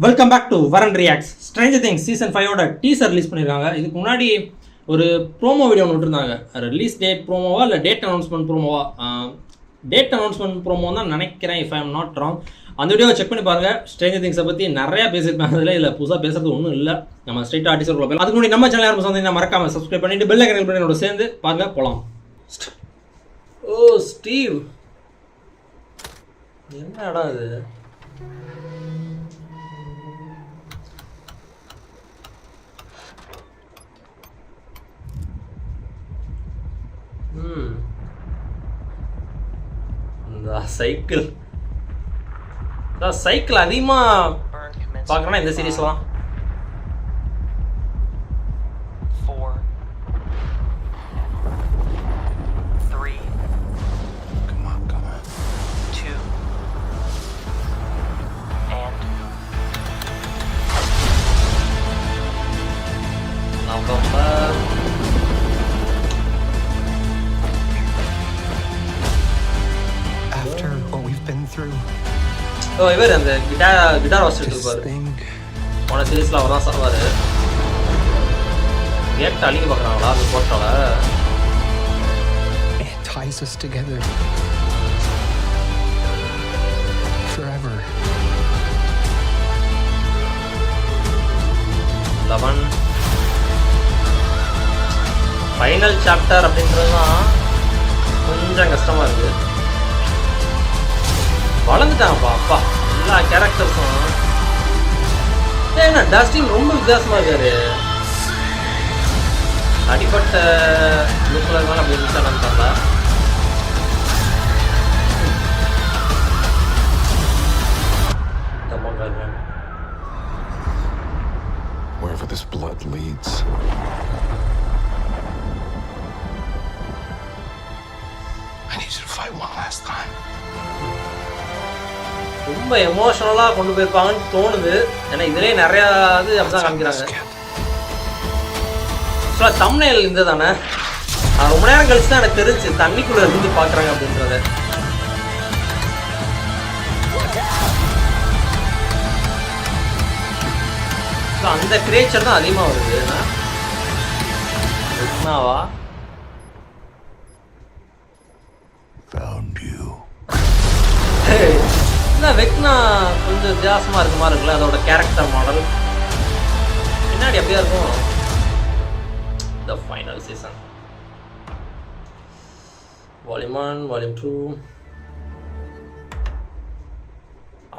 Welcome back to Varan reacts. Stranger Things season 5ஓட teaser release பண்ணியிருக்காங்க. இதுக்கு முன்னாடி ஒரு ப்ரோமோ வீடியோ ஒன்று விட்டுருந்தாங்க. ரிலீஸ் டேட் ப்ரோமோவா இல்லை டேட் அனௌன்ஸ்மெண்ட் ப்ரோமோவா? டேட் அனௌன்ஸ்மெண்ட் ப்ரோமோ தான் நினைக்கிறேன், if I am not wrong. அந்த வீடியோவை செக் பண்ணி பாருங்கள். ஸ்ட்ரேஞ்சர் திங்ஸை பற்றி நிறையா பேசியிருப்பாங்க. அதில் இல்லை புதுசாக பேசுறது ஒன்றும் இல்லை. நம்ம ஸ்ட்ரெயிட்டாக டீசர் போய் அதுக்கு முன்னாடி நம்ம சேனல் யாரும் வந்து மறக்காமல் சப்ஸ்கிரைப் பண்ணிட்டு பெல் ஐக்கன் பண்ணி என்னோட சேர்ந்து பாருங்கள். போகலாம். ஓ ஸ்டீவ், என்ன இடம் இது? இந்த சைக்கிள் அதிகமாக பார்க்குறேன்னா இந்த சீரீஸ்லாம். இவர் அந்த கிட்டார் வாசிச்சுட்டு இருப்பாரு. போன சீரீஸ்ல அவர் தான் சொல்வாரு. கேட்ட அழிக்க பார்க்குறாங்களா அந்த போட்டால? It ties us together forever. 11 final chapter அப்படின்றதுதான் கொஞ்சம் கஷ்டமா இருக்கு. வளர்ந்துட்டாங்கப்பா அப்பா எல்லா கேரக்டர்ஸும். ஏன்னா டஸ்டின் ரொம்ப வித்தியாசமா இருக்காரு. அடிப்பட்ட லுக்கில் இருந்தாலும் அப்படி இருந்துச்சானு தெரியல. Wherever this blood leads. I need you to fight one last time. ரொம்ப எமோஷனலாக கொண்டு போயிருப்பாங்கன்னு தோணுது. ஏன்னா இதுலேயே நிறையா இது அப்படிதான் காமிக்கிறாங்க. ஆக்சுவலாக தம்ப்நெயில் இந்த தானே ரொம்ப நேரம் கழிச்சு தான் எனக்கு தெரிஞ்சு தண்ணிக்குள்ளே இருந்து பார்க்குறாங்க அப்படின்றத. அந்த கிரியேச்சர் தான் அதிகமாக வருது. வெக்னாவா? வெக்னா கொஞ்சம் வித்தியாசமாக இருக்க மாதிரி இருக்குல்ல அதோட கேரக்டர் மாடல். பின்னாடி அப்படியே இருக்கும். The final season volume 1 volume 2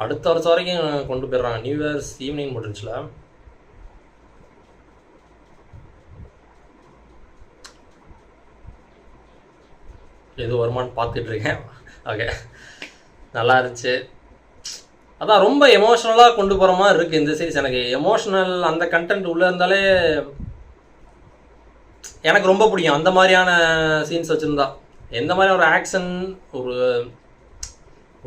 அடுத்த வருஷம் வரைக்கும் கொண்டு போயிடுறாங்க. நியூ இயர்ஸ் ஈவினிங் முடிஞ்சுல. எது வருமானு பார்த்துட்டு இருக்கேன். ஓகே, நல்லா இருந்துச்சு. அதான் ரொம்ப எமோஷ்னலாக கொண்டு போகிற மாதிரி இருக்குது இந்த சீரிஸ். எனக்கு எமோஷ்னல் அந்த கண்டென்ட் உள்ளே இருந்தாலே எனக்கு ரொம்ப பிடிக்கும். அந்த மாதிரியான சீன்ஸ் வச்சுருந்தா எந்த மாதிரி ஒரு ஆக்ஷன்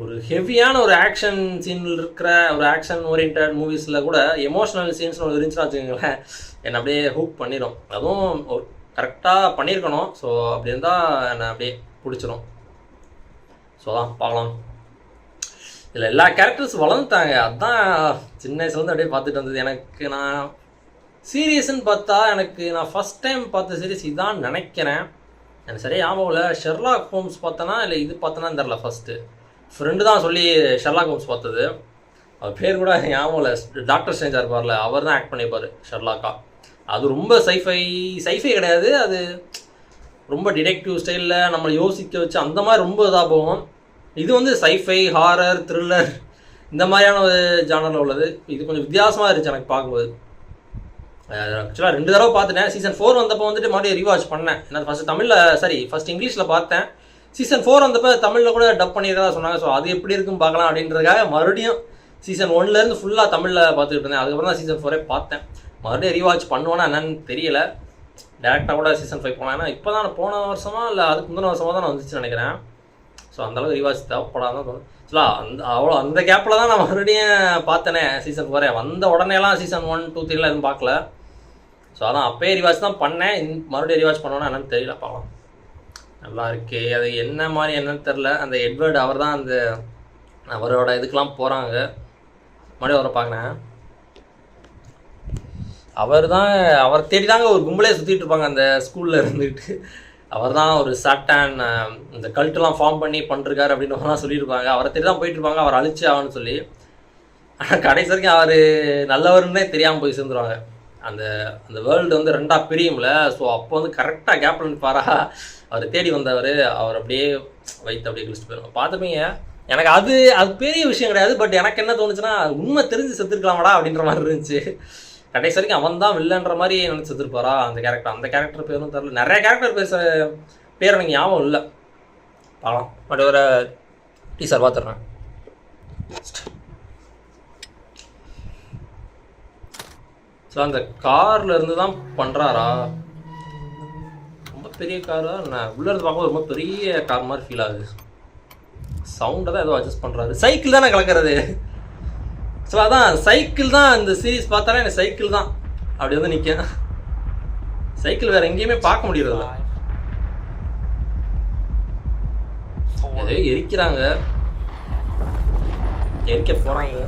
ஒரு ஹெவியான ஒரு ஆக்ஷன் சீனில் இருக்கிற ஒரு ஆக்ஷன் ஓரியன்ட் மூவிஸில் கூட எமோஷ்னல் சீன்ஸ் ஒன்று இருந்துச்சுன்னா வச்சுக்கோங்களேன், என்னை அப்படியே ஹூக் பண்ணிடும். அதுவும் ஒரு கரெக்டாக பண்ணியிருக்கணும். ஸோ அப்படி இருந்தால் என்னை அப்படியே பிடிச்சிரும். ஸோ தான் பார்க்கலாம். இதில் எல்லா கேரக்டர்ஸ் வளர்ந்துட்டாங்க. அதுதான் சின்ன வயசுலேருந்து அப்படியே பார்த்துட்டு வந்தது. எனக்கு நான் சீரியஸ்ன்னு பார்த்தா நான் ஃபஸ்ட் டைம் பார்த்த சீரீஸ் இதான் நினைக்கிறேன். எனக்கு சரியாக ஞாபகம் இல்லை. ஷெர்லாக் ஹோம்ஸ் பார்த்தேன்னா இல்லை இது பார்த்தேனான்னு தெரில. ஃபஸ்ட்டு ஃப்ரெண்டு தான் சொல்லி ஷெர்லாக் ஹோம்ஸ் பார்த்தது. அவர் பேர் கூட ஞாபகம் இல்லை. டாக்டர் ஸ்ட்ரேஞ்சா இருப்பார்ல, அவர் தான் ஆக்ட் பண்ணியிருப்பார் ஷெர்லாக்கா. அது ரொம்ப சைஃபை கிடையாது, அது ரொம்ப டிடெக்டிவ் ஸ்டைலில் நம்மளை யோசிக்க வச்சு அந்த மாதிரி ரொம்ப இதாக போகும். இது வந்து சைஃபை, ஹாரர், த்ரில்லர் இந்த மாதிரியான ஒரு ஜானரில் உள்ளது. இது கொஞ்சம் வித்தியாசமாக இருந்துச்சு எனக்கு பார்க்கும்போது. ஆக்சுவலாக 2 தடவை பார்த்துட்டேன். சீசன் 4 வந்தப்போ வந்துட்டு மறுபடியும் ரீவாச் பண்ணேன். ஏன்னா ஃபஸ்ட் இங்கிலீஷில் பார்த்தேன். சீசன் 4 வந்தப்போ தமிழில் கூட டப் பண்ணியிருக்கதா சொன்னாங்க. ஸோ அது எப்படி இருக்குன்னு பார்க்கலாம் அப்படின்றதுக்காக மறுபடியும் சீசன் 1லேருந்து ஃபுல்லாக தமிழில் பார்த்துக்கிட்டு இருந்தேன். அதுக்கப்புறம் தான் சீசன் 4 பார்த்தேன். மறுபடியும் ரீவாச் பண்ணுவேன்னா என்னன்னு தெரியல. டேரெக்டாக கூட சீசன் 5 போனேன். ஏன்னா இப்போ தான் போன வருஷமா இல்லை அதுக்கு முந்தின வருஷமாக தான் நான் வந்துச்சுன்னு நினைக்கிறேன். ஸோ அந்தளவுக்கு ரீவாச் தேவைப்படாதான் தோணும். ஆக்சுவலாக அந்த கேப்பில் தான் நான் மறுபடியும் பார்த்தேனே சீசன் 4. வந்த உடனேலாம் சீசன் 1, 2, 3 எதுவும் பார்க்கல. ஸோ அதான் அப்போயே ரிவாச் தான் பண்ணேன். மறுபடியும் ரிவாச் பண்ணோன்னா என்னன்னு தெரியல, பார்க்கலாம். நல்லா இருக்கு. அது என்ன மாதிரி என்னன்னு தெரில. அந்த எட்வர்ட் அவர் தான் அவரோட இதுக்கெலாம் போகிறாங்க. மறுபடியும் அவரை பார்க்குறேன். அவர் தேடி தாங்க ஒரு கும்பலே சுற்றிட்டு இருப்பாங்க அந்த ஸ்கூலில் இருந்துக்கிட்டு. அவர் தான் ஒரு சாட்டான் இந்த கல்ட்டெல்லாம் ஃபார்ம் பண்ணி பண்ணிருக்காரு அப்படின்னு சொல்லியிருப்பாங்க. அவரை தேடி தான் போயிட்டு இருப்பாங்க, அவர் அழிச்சு ஆகணும்னு சொல்லி. ஆனால் கடைசி வரைக்கும் அவர் நல்லவருன்னே தெரியாமல் போய் சேர்ந்துருவாங்க. அந்த அந்த வேர்ல்டு வந்து 2ஆக பிரியும்ல. ஸோ அப்போ வந்து கரெக்டாக கேப்பில் நிற்பாரா அவர் தேடி வந்தவர், அவர் அப்படியே வைத்து அப்படியே கிழிச்சிட்டு போயிடும். பார்த்துப்பீங்க. எனக்கு அது பெரிய விஷயம் கிடையாது. பட் எனக்கு என்ன தோணுச்சுன்னா உண்மை தெரிஞ்சு செத்துருக்கலாமாடா அப்படின்ற மாதிரி இருந்துச்சு. கடைசி வரைக்கும் அவன் தான் வில்லன்ற மாதிரி நினச்சி செத்துருப்பாரா அந்த கேரக்டர் பேரும் தெரியல. நிறைய கேரக்டர் பேர் எனக்கு ஞாபகம் இல்லை. பார்க்கலாம். பட் ஒரு டீசர் பார்த்துட்றேன். ஸோ அந்த காரில் இருந்து தான் பண்ணுறாரா? ரொம்ப பெரிய காரா? நான் உள்ளே இருந்து பார்க்கும்போது ரொம்ப பெரிய கார் மாதிரி ஃபீல் ஆகுது. சவுண்டை தான் ஏதோ அட்ஜஸ்ட் பண்ணுறாரு. சைக்கிள் தானே கலக்கிறது. ஸோ அதான் சைக்கிள் தான். இந்த சீரீஸ் பார்த்தாலே எனக்கு சைக்கிள் தான் அப்படி வந்து நிற்க. சைக்கிள் வேறு எங்கேயுமே பார்க்க முடியறதில்ல. எதையோ எரிக்கிறாங்க, எரிக்க போகிறாங்க.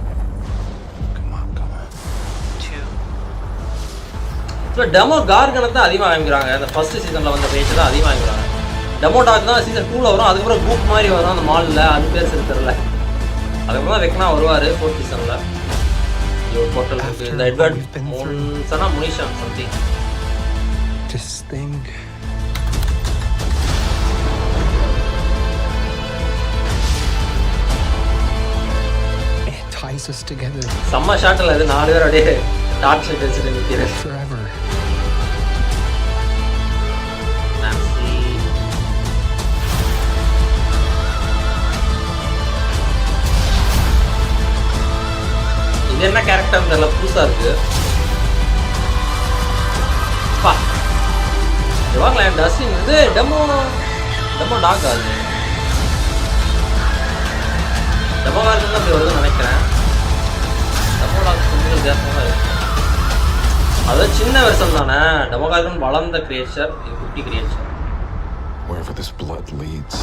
ஸோ டெமோ கார்கனை தான் அதிகமாக வாங்கிக்கிறாங்க. அந்த ஃபர்ஸ்ட் சீசனில் வந்த பேச்சு தான் அதிகமாக வாங்கிக்கிறாங்க. டெமோ டாக் தான் சீசன் 2ல் வரும். அதுக்கப்புறம் குரூப் மாதிரி வரும் அந்த மாலில். அது பேர் சரி தெரில. அதுக்கப்புறம் தான் வெக்னா வருவார் 4th சீசனில். இது ஒரு போர்ட்டல் இருக்குது. இந்த எட்வர்ட் முனிஷா சம்திங். செம்ம ஷாட்டில் அது 4 பேர் அப்படியே டார்ச் லைட் வச்சுட்டு நிற்கிறேன். இது என்ன கேரக்டர் தெரியல, புதுசாக இருக்கு. பா வாங்களேன். டஸ்டின் இது டெமோ டாக். அது டெமோ கார்கன் தான் அப்படி வருதுன்னு நினைக்கிறேன். டெமோ டாக் கொஞ்சம் வித்தியாசமாக இருக்கு. அதாவது சின்ன வருஷம் தானே. டெமோ கார்கன் வளர்ந்த கிரியேச்சர், இது குட்டி creature. Wherever this blood leads.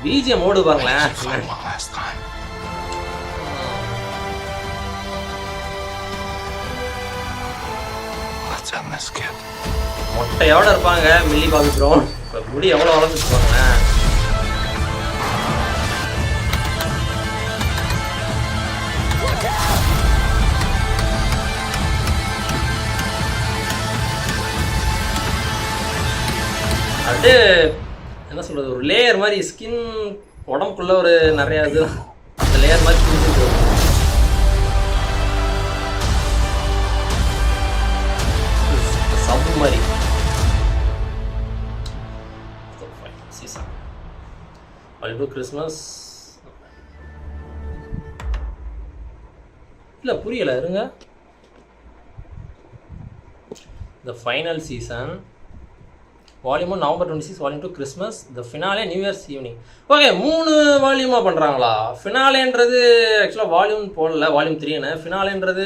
BGM ஓடு பாருங்களேன். மொட்டையோட இருப்பாங்க மில்லி பாபி ப்ரௌன். இப்போ முடி எவ்வளோ வளர்ந்துச்சு பாருங்களேன். அப்படியே என்ன சொல்கிறது, ஒரு லேயர் மாதிரி ஸ்கின் உடம்புக்குள்ளே ஒரு நிறையா இது அந்த லேயர் மாதிரி பிடிச்சிட்டு வரும். சப்பு மாதிரி சீசன் அல்டோ கிறிஸ்மஸ். இல்லை புரியலை, இருங்க. த final season volume 1 November 26, volume 2 Christmas, த finale new year's evening. Okay, 3 வால்யூமாக பண்ணுறாங்களா? ஃபினாலேன்றது ஆக்சுவலாக வால்யூம் போடல, வால்யூம் 3ன்னு. ஃபினாலேன்றது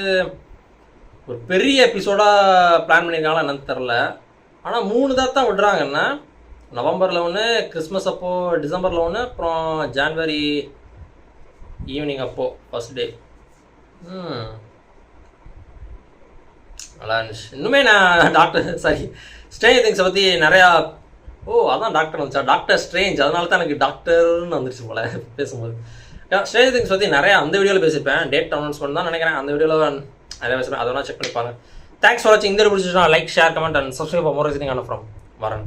ஒரு பெரிய எபிசோடாக பிளான் பண்ணியிருக்காங்களா என்னன்னு தெரில. ஆனால் 3 தான் விடுறாங்கன்னா, நவம்பரில் 1, கிறிஸ்மஸ் அப்போது, டிசம்பரில் 1, அப்புறம் ஜான்வரி ஈவினிங் அப்போது ஃபர்ஸ்ட் டே. நல்லா இருந்துச்சு. இன்னுமே நான் ஸ்ட்ரேஞ்ச் திங்ஸை பற்றி நிறையா அதான் டாக்டர் வந்துச்சா, டாக்டர் ஸ்ட்ரேஞ்ச். அதனால தான் எனக்கு டாக்டர்னு வந்துருச்சு போல பேசும்போது. ஸ்ட்ரேஞ்ச் திங்ஸ் பற்றி நிறையா அந்த வீடியோவில் பேசியிருப்பேன். டேட் அனௌன்ஸ்மெண்ட் தான் நினைக்கிறேன். அந்த வீடியோவில் நிறையா பேசுகிறேன். அதை வேணால் செக் பண்ணிப்பாங்க. தேங்க்ஸ் ஃபார் வாட்சிங். இந்த வீடியோ பிடிச்சிச்சுன்னா like, share, comment and subscribe for more anything from வரன்.